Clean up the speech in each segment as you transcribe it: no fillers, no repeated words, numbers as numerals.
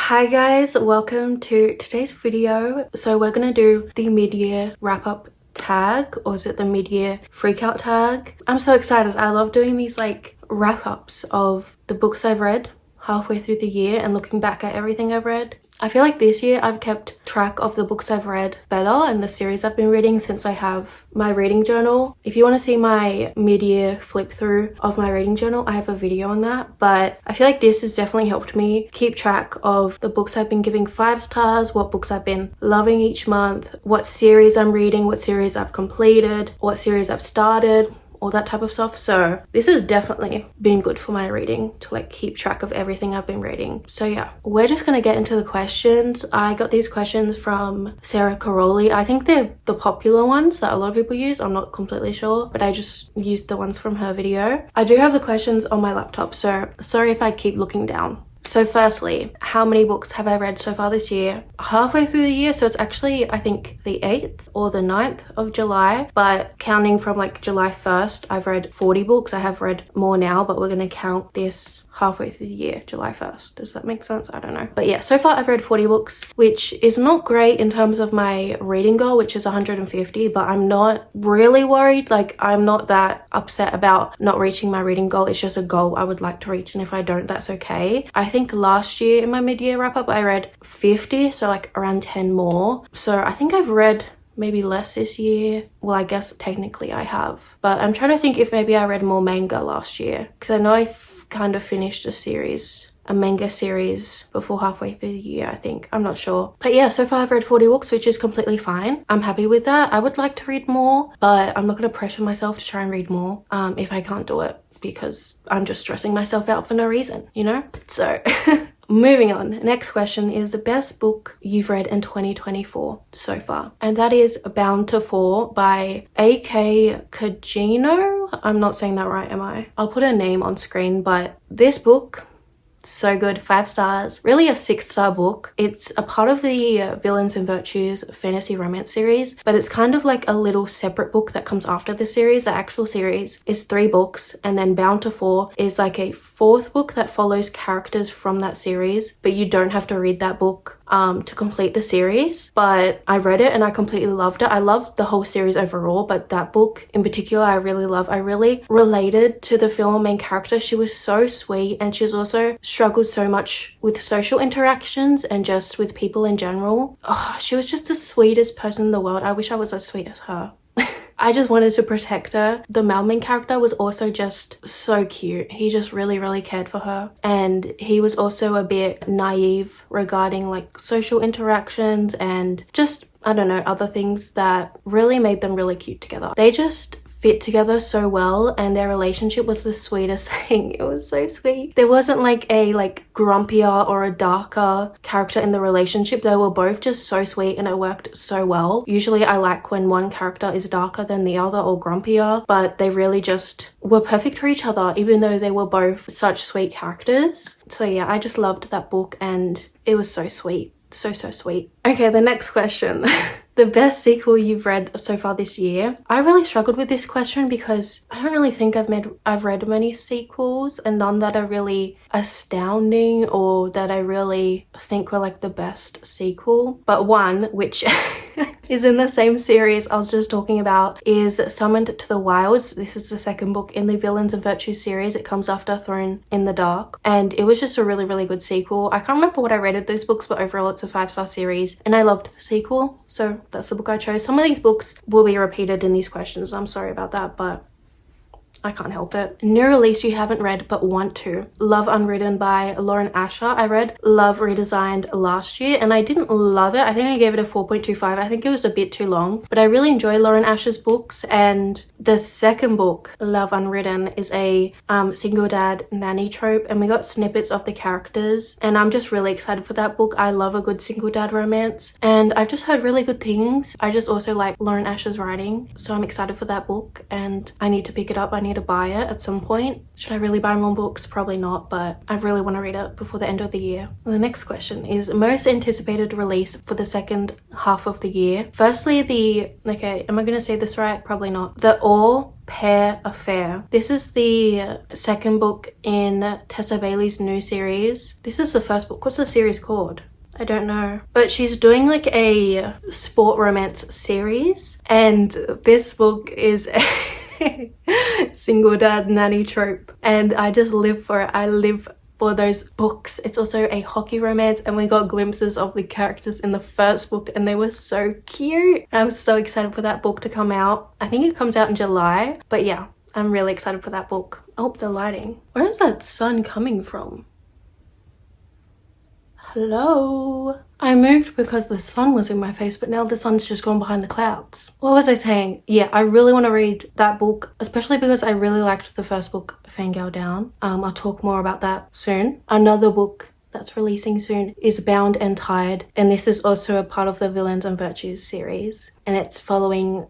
Hi guys, welcome to today's video. So we're gonna do the mid-year wrap-up tag, or is it the mid-year freak-out tag? I'm so excited. I love doing these like wrap-ups of the books I've read halfway through the year and looking back at everything I've read. I feel like this year I've kept track of the books I've read better and the series I've been reading since I have my reading journal. If you want to see my mid-year flip through of my reading journal, I have a video on that. But I feel like this has definitely helped me keep track of the books I've been giving 5 stars, what books I've been loving each month, what series I'm reading, what series I've completed, what series I've started, all that type of stuff. So this has definitely been good for my reading to like keep track of everything I've been reading. So yeah, we're just gonna get into the questions. I got these questions from Sara, carroli. I think they're the popular ones that a lot of people use. I'm not completely sure, but I just used the ones from her video. I do have the questions on my laptop, so sorry if I keep looking down. So firstly, how many books have I read so far this year? Halfway through the year, so it's actually I think the 8th or the 9th of July, but counting from like July 1st, I've read 40 books. I have read more now, but we're gonna count this halfway through the year, July 1st. Does that make sense? I don't know. But yeah, so far I've read 40 books, which is not great in terms of my reading goal, which is 150, but I'm not really worried. Like, I'm not that upset about not reaching my reading goal. It's just a goal I would like to reach, and if I don't, that's okay. I think last year in my mid-year wrap-up, I read 50, so like around 10 more. So I think I've read maybe less this year. Well, I guess technically I have, but I'm trying to think if maybe I read more manga last year, because I know I kind of finished a manga series before halfway through the year, I think. I'm not sure. But yeah, so far I've read 40 books, which is completely fine. I'm happy with that. I would like to read more, but I'm not going to pressure myself to try and read more if I can't do it, because I'm just stressing myself out for no reason, you know? So moving on. Next question is the best book you've read in 2024 so far. And that is Bound to Fall by A.K. Kajino. I'm not saying that right, am I? I'll put her name on screen, but this book, so good, 5 stars, really a 6-star book. It's a part of the Villains and Virtues fantasy romance series, but it's kind of like a little separate book that comes after the series. The actual series is 3 books, and then Bound to Fall is like a 4th book that follows characters from that series, but you don't have to read that book to complete the series. But I read it and I completely loved it. I loved the whole series overall, but that book in particular I really love. I really related to the female main character. She was so sweet, and she's also struggled so much with social interactions and just with people in general. Oh, she was just the sweetest person in the world. I wish I was as sweet as her. I just wanted to protect her. The male main character was also just so cute. He just really cared for her, and he was also a bit naive regarding like social interactions and just, I don't know, other things that really made them really cute together. They just fit together so well, and their relationship was the sweetest thing. It was so sweet. There wasn't like a grumpier or a darker character in the relationship. They were both just so sweet, and it worked so well. Usually I like when one character is darker than the other or grumpier, but they really just were perfect for each other, even though they were both such sweet characters. So yeah, I just loved that book, and it was so sweet. So sweet. Okay, the next question. The best sequel you've read so far this year. I really struggled with this question because I don't really think I've read many sequels, and none that are really astounding or that I really think were like the best sequel. But one which is in the same series I was just talking about is Summoned to the Wilds. This is the 2nd book in the Villains and Virtues series. It comes after Thrown in the Dark, and it was just a really good sequel. I can't remember what I rated those books, but overall it's a 5-star series, and I loved the sequel, so that's the book I chose. Some of these books will be repeated in these questions. I'm sorry about that, but I can't help it. New release you haven't read but want to. Love Unwritten by Lauren Asher. I read Love Redesigned last year and I didn't love it. I think I gave it a 4.25. I think it was a bit too long, but I really enjoy Lauren Asher's books. And the 2nd book, Love Unwritten, is a single dad nanny trope, and we got snippets of the characters, and I'm just really excited for that book. I love a good single dad romance, and I've just heard really good things. I just also like Lauren Asher's writing, so I'm excited for that book, and I need to pick it up. I need to buy it at some point. Should I really buy more books? Probably not, but I really want to read it before the end of the year. The next question is most anticipated release for the second half of the year. Firstly, okay, am I going to say this right? Probably not. The Pair Affair. This is the second book in Tessa Bailey's new series. This is the first book. What's the series called? I don't know, but she's doing like a sport romance series, and this book is a single dad nanny trope, and I just live for it. I live for those books. It's also a hockey romance, and we got glimpses of the characters in the first book and they were so cute. I'm so excited for that book to come out. I think it comes out in July, but yeah, I'm really excited for that book. Oh, the lighting. Where is that sun coming from? Hello? I moved because the sun was in my face, but now the sun's just gone behind the clouds. What was I saying? Yeah, I really want to read that book, especially because I really liked the first book, Fangirl Down. I'll talk more about that soon. Another book that's releasing soon is Bound and Tied, and this is also a part of the Villains and Virtues series, and it's following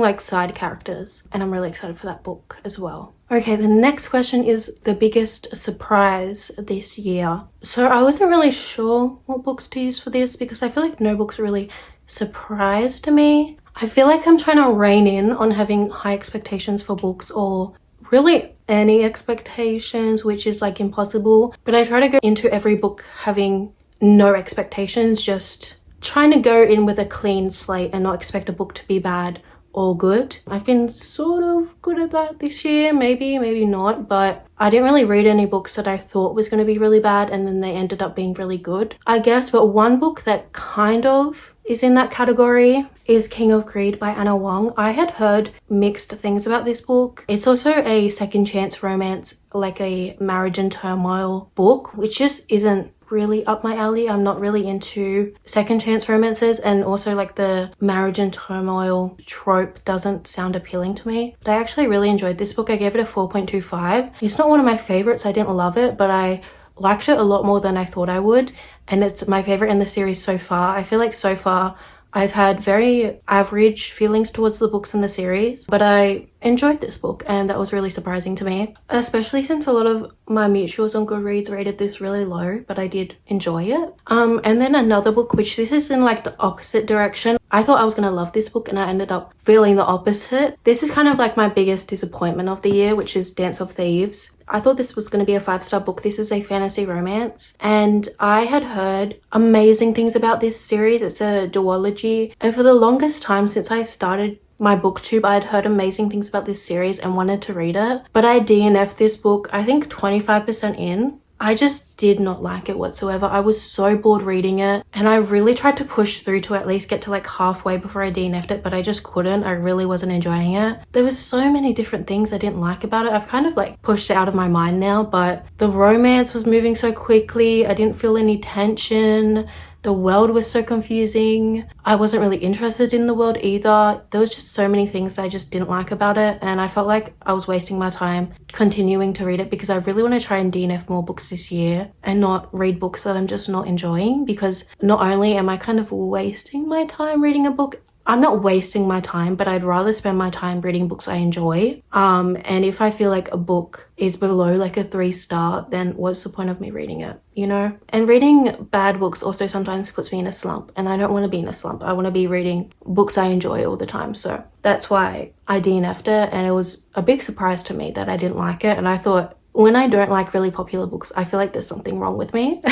like side characters, and I'm really excited for that book as well. Okay, the next question is the biggest surprise this year. So I wasn't really sure what books to use for this because I feel like no books really surprised me. I feel like I'm trying to rein in on having high expectations for books, or really any expectations, which is like impossible. But I try to go into every book having no expectations, just trying to go in with a clean slate and not expect a book to be bad or good. I've been sort of good at that this year, maybe not, but I didn't really read any books that I thought was going to be really bad and then they ended up being really good, I guess. But one book that kind of is in that category is King of Greed by Anna Wong. I had heard mixed things about this book. It's also a second chance romance, like a marriage and turmoil book, which just isn't really up my alley. I'm not really into second chance romances, and also like the marriage and turmoil trope doesn't sound appealing to me. But I actually really enjoyed this book. I gave it a 4.25. It's not one of my favorites. I didn't love it, but I liked it a lot more than I thought I would, and it's my favorite in the series so far. I feel like so far I've had very average feelings towards the books in the series, but I enjoyed this book and that was really surprising to me, especially since a lot of my mutuals on Goodreads rated this really low, but I did enjoy it. And then another book, which this is in like the opposite direction. I thought I was going to love this book and I ended up feeling the opposite. This is kind of like my biggest disappointment of the year, which is Dance of Thieves. I thought this was going to be a 5-star book. This is a fantasy romance, and I had heard amazing things about this series. It's a duology, and for the longest time since I started my booktube, I had heard amazing things about this series and wanted to read it, but I DNF'd this book, I think 25% in. I just did not like it whatsoever. I was so bored reading it, and I really tried to push through to at least get to like halfway before I DNF'd it, but I just couldn't. I really wasn't enjoying it. There was so many different things I didn't like about it. I've kind of like pushed it out of my mind now, but the romance was moving so quickly. I didn't feel any tension. The world was so confusing. I wasn't really interested in the world either. There was just so many things I just didn't like about it, and I felt like I was wasting my time continuing to read it because I really want to try and DNF more books this year and not read books that I'm just not enjoying, because not only am I kind of wasting my time reading a book, I'm not wasting my time, but I'd rather spend my time reading books I enjoy. And if I feel like a book is below like a 3-star, then what's the point of me reading it, you know? And reading bad books also sometimes puts me in a slump, and I don't want to be in a slump. I want to be reading books I enjoy all the time. So that's why I DNF'd it, and it was a big surprise to me that I didn't like it. And I thought, when I don't like really popular books, I feel like there's something wrong with me.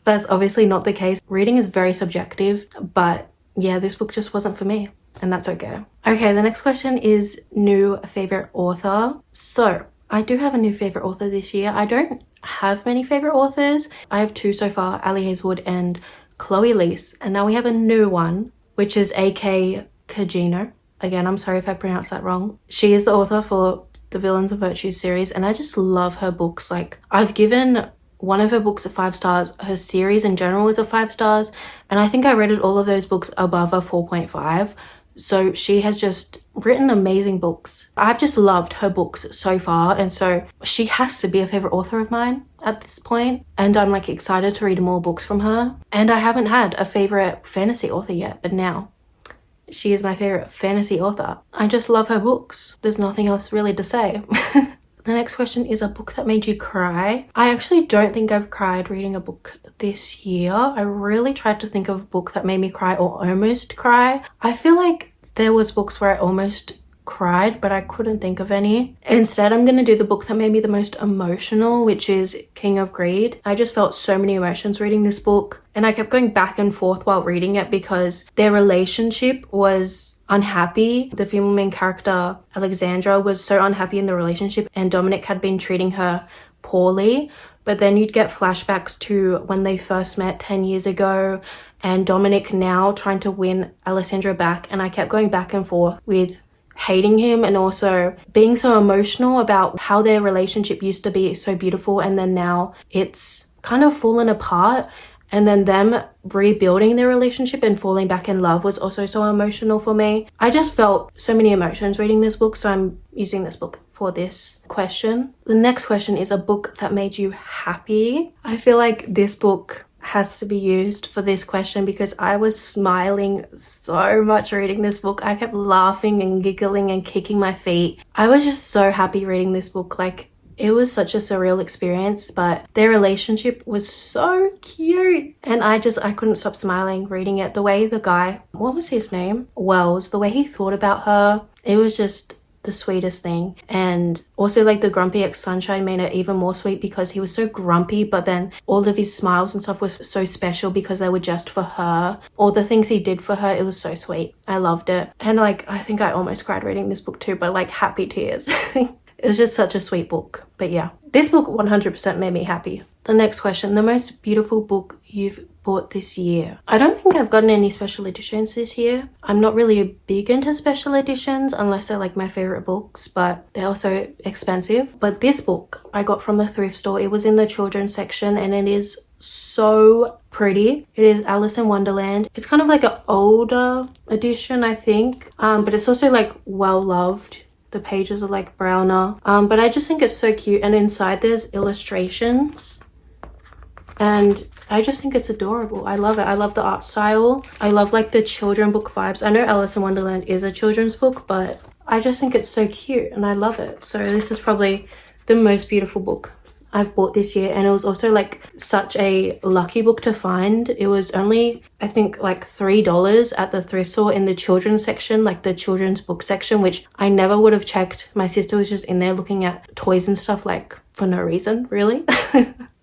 That's obviously not the case. Reading is very subjective, but yeah, this book just wasn't for me, and that's okay. Okay, the next question is new favorite author. So I do have a new favorite author this year. I don't have many favorite authors. I have 2 so far, Ali Hazelwood and Chloe Leese, and now we have a new one, which is A.K. Kajino. Again, I'm sorry if I pronounced that wrong. She is the author for the Villains and Virtues series, and I just love her books. Like, I've given one of her books a 5 stars. Her series in general is a 5 stars, and I think I rated all of those books above a 4.5. So she has just written amazing books. I've just loved her books so far, and so she has to be a favorite author of mine at this point, and I'm like excited to read more books from her. And I haven't had a favorite fantasy author yet, but now she is my favorite fantasy author. I just love her books. There's nothing else really to say. The next question is a book that made you cry. I actually don't think I've cried reading a book this year. I really tried to think of a book that made me cry or almost cry. I feel like there was books where I almost cried, but I couldn't think of any. Instead, I'm gonna do the book that made me the most emotional, which is King of Greed. I just felt so many emotions reading this book, and I kept going back and forth while reading it because their relationship was unhappy. The female main character, Alexandra, was so unhappy in the relationship, and Dominic had been treating her poorly. But then you'd get flashbacks to when they first met 10 years ago, and Dominic now trying to win Alessandra back. And I kept going back and forth with hating him and also being so emotional about how their relationship used to be so beautiful, and then now it's kind of fallen apart. And then them rebuilding their relationship and falling back in love was also so emotional for me. I just felt so many emotions reading this book, so I'm using this book for this question. The next question is a book that made you happy. I feel like this book has to be used for this question because I was smiling so much reading this book. I kept laughing and giggling and kicking my feet. I was just so happy reading this book. Like, it was such a surreal experience, but their relationship was so cute. And I couldn't stop smiling reading it. The way the guy, what was his name? Wells, the way he thought about her, it was just the sweetest thing. And also like the grumpy ex-sunshine made it even more sweet because he was so grumpy, but then all of his smiles and stuff was so special because they were just for her. All the things he did for her, it was so sweet. I loved it. And like, I think I almost cried reading this book too, but like happy tears. It was just such a sweet book. But yeah, this book 100% made me happy. The next question, the most beautiful book you've bought this year. I don't think I've gotten any special editions this year. I'm not really big into special editions unless they're like my favorite books, but they're also expensive. But this book I got from the thrift store. It was in the children's section and it is so pretty. It is Alice in Wonderland. It's kind of like an older edition, I think, but it's also like well loved. The pages are like browner, but I just think it's so cute. And inside there's illustrations and I just think it's adorable. I love it. I love the art style. I love like the children book vibes. I know Alice in Wonderland is a children's book, but I just think it's so cute and I love it. So this is probably the most beautiful book I've bought this year, and it was also like such a lucky book to find. It was only, I think, like $3 at the thrift store in the children's section, like the children's book section, which I never would have checked. My sister was just in there looking at toys and stuff like for no reason, really.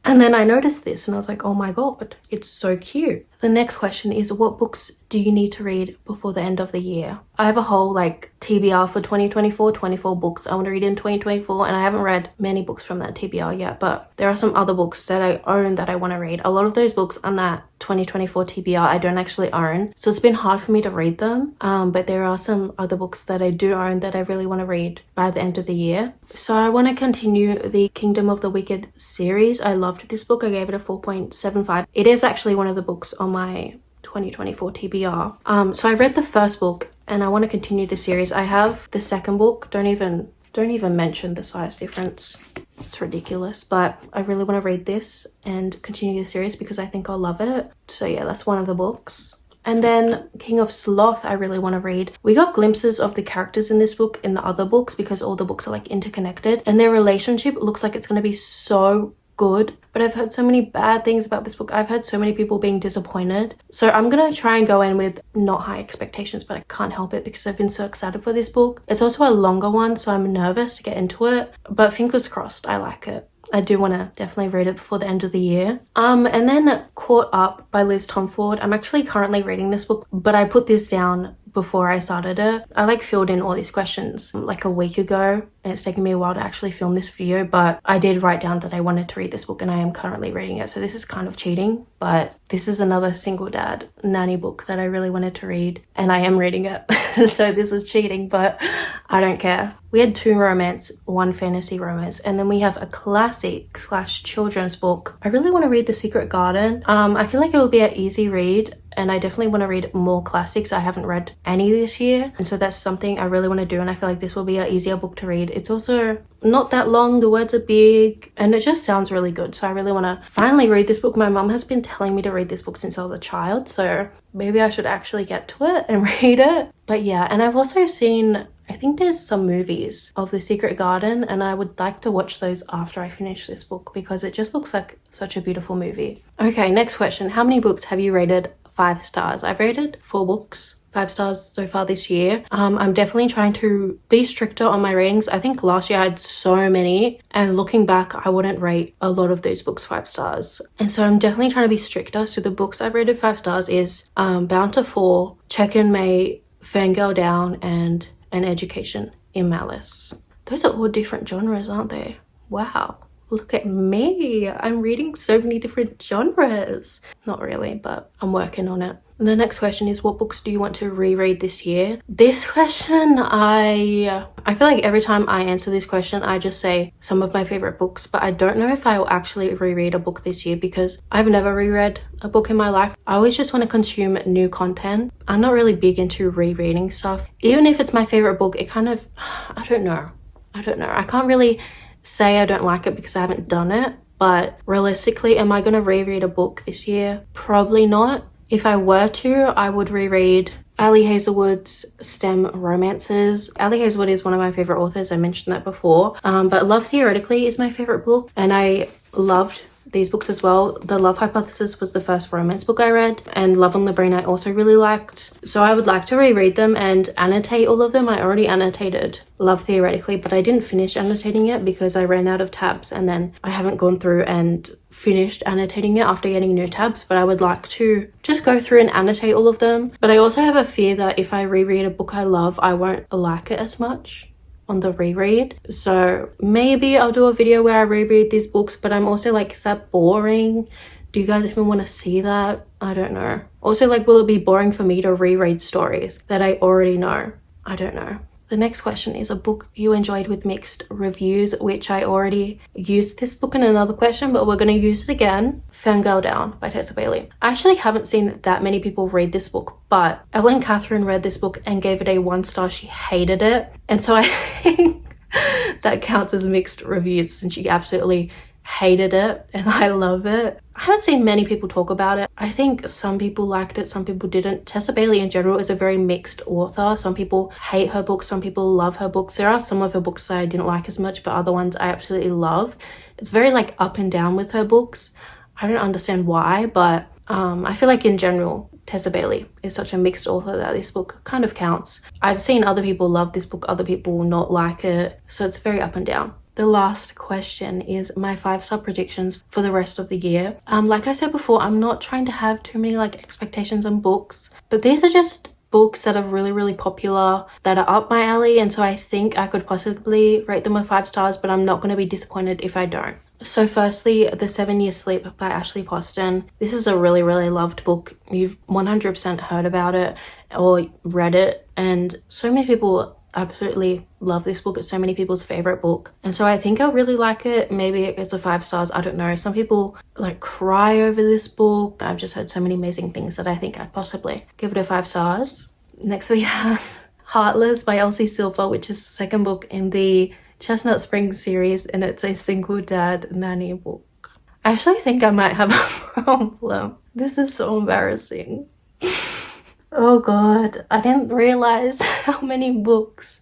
And then I noticed this and I was like, oh my god, it's so cute. The next question is, what books do you need to read before the end of the year? I have a whole like TBR for 2024, 24 books I want to read in 2024, and I haven't read many books from that TBR yet, but there are some other books that I own that I want to read. A lot of those books on that 2024 TBR I don't actually own, so it's been hard for me to read them, but there are some other books that I do own that I really want to read by the end of the year. So I want to continue the Kingdom of the Wicked series. I loved this book. I gave it a 4.75. It is actually one of the books on my 2024 TBR. So I read the first book and I want to continue the series. I have the second book. Don't even mention the size difference. It's ridiculous, but I really want to read this and continue the series because I think I'll love it. So yeah, that's one of the books. And then King of Sloth I really want to read. We got glimpses of the characters in this book in the other books because all the books are like interconnected, and their relationship looks like it's going to be so good, but I've heard so many bad things about this book. I've heard so many people being disappointed, so I'm gonna try and go in with not high expectations, but I can't help it because I've been so excited for this book. It's also a longer one, so I'm nervous to get into it, but fingers crossed. I like it. I do want to definitely read it before the end of the year. And then Caught Up by Liz Tomford. I'm actually currently reading this book, but I put this down before I started it. I like filled in all these questions like a week ago, and it's taken me a while to actually film this video, but I did write down that I wanted to read this book and I am currently reading it. So this is kind of cheating, but this is another single dad nanny book that I really wanted to read and I am reading it. So this is cheating, but I don't care. We had 2 romance, 1 fantasy romance, and then we have a classic / children's book. I really want to read The Secret Garden. I feel like it will be an easy read. and I definitely want to read more classics. I haven't read any this year, and so that's something I really want to do, and I feel like this will be an easier book to read. It's also not that long, the words are big, and it just sounds really good, so I really want to finally read this book. My mum has been telling me to read this book since I was a child, so maybe I should actually get to it and read it. But yeah, and I've also seen, I think there's some movies of The Secret Garden, and I would like to watch those after I finish this book because it just looks like such a beautiful movie. Okay, next question. How many books have you rated 5 stars? I've rated 4 books 5 stars so far this year. I'm definitely trying to be stricter on my ratings. I think last year I had so many, and looking back, I wouldn't rate a lot of those books 5 stars. And so I'm definitely trying to be stricter. So the books I've rated 5 stars is Bound to Fall, Check in May, Fangirl Down, and An Education in Malice. Those are all different genres, aren't they? Wow, look at me. I'm reading so many different genres. Not really, but I'm working on it. And the next question is, what books do you want to reread this year? This question, I feel like every time I answer this question, I just say some of my favorite books, but I don't know if I will actually reread a book this year because I've never reread a book in my life. I always just want to consume new content. I'm not really big into rereading stuff. Even if it's my favorite book, it kind of, I don't know. I can't really say I don't like it because I haven't done it, but realistically, am I going to reread a book this year? Probably not. If I were to, I would reread Ali Hazelwood's STEM romances. Ali Hazelwood is one of my favorite authors. I mentioned that before. But Love Theoretically is my favorite book, and I loved these books as well. The Love Hypothesis was the first romance book I read, and Love on the Brain I also really liked. So I would like to reread them and annotate all of them. I already annotated Love Theoretically, but I didn't finish annotating it because I ran out of tabs, and then I haven't gone through and finished annotating it after getting new tabs. But I would like to just go through and annotate all of them. But I also have a fear that if I reread a book I love, I won't like it as much on the reread. So maybe I'll do a video where I reread these books, but I'm also like, is that boring? Do you guys even want to see that? I don't know. Also, like, will it be boring for me to reread stories that I already know? I don't know. The next question is a book you enjoyed with mixed reviews, which I already used this book in another question, but we're going to use it again. Fangirl Down by Tessa Bailey. I actually haven't seen that many people read this book, but Ellen Catherine read this book and gave it a 1 star. She hated it. And so I think that counts as mixed reviews since she absolutely hated it, and I love it. I haven't seen many people talk about it. I think some people liked it, some people didn't. Tessa Bailey in general is a very mixed author. Some people hate her books, some people love her books. There are some of her books that I didn't like as much, but other ones I absolutely love. It's very like up and down with her books. I don't understand why, but I feel like in general, Tessa Bailey is such a mixed author that this book kind of counts. I've seen other people love this book, other people not like it, so it's very up and down. The last question is my 5-star predictions for the rest of the year. Like I said before, I'm not trying to have too many like expectations on books, but these are just books that are really, really popular, that are up my alley, and so I think I could possibly rate them with 5 stars, but I'm not going to be disappointed if I don't. So firstly, The 7 Year Sleep by Ashley Poston. This is a really, really loved book. You've 100% heard about it or read it, and so many people absolutely love this book. It's so many people's favorite book, and so I think I'll really like it. Maybe it's a 5 stars, I don't know. Some people like cry over this book. I've just heard so many amazing things that I think I'd possibly give it a 5 stars. Next we have Heartless by Elsie Silver, which is the second book in the Chestnut Springs series, and it's a single dad nanny book. I actually think I might have a problem. This is so embarrassing. Oh god, I didn't realize how many books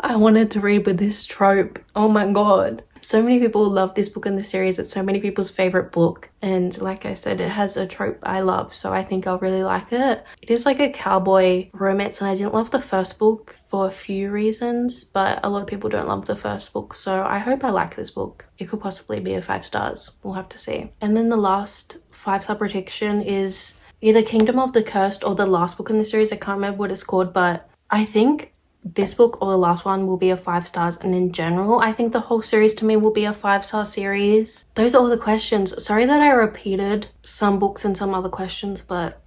I wanted to read with this trope. Oh my god. So many people love this book in the series. It's so many people's favorite book. And like I said, it has a trope I love, so I think I'll really like it. It is like a cowboy romance, and I didn't love the first book for a few reasons, but a lot of people don't love the first book, so I hope I like this book. It could possibly be a 5 stars. We'll have to see. And then the last 5-star prediction is either Kingdom of the Cursed or the last book in the series. I can't remember what it's called, but I think this book or the last one will be a 5 stars, and in general I think the whole series to me will be a 5-star series. Those are all the questions. Sorry that I repeated some books and some other questions, but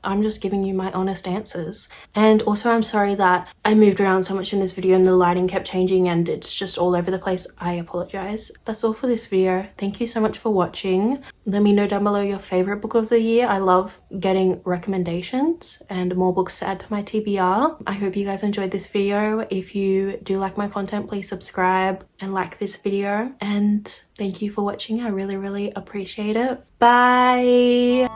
I'm just giving you my honest answers. And also I'm sorry that I moved around so much in this video and the lighting kept changing and it's just all over the place. I apologize. That's all for this video. Thank you so much for watching. Let me know down below your favorite book of the year. I love getting recommendations and more books to add to my TBR. I hope you guys enjoyed this video. If you do like my content, please subscribe and like this video. And thank you for watching. I really appreciate it. Bye.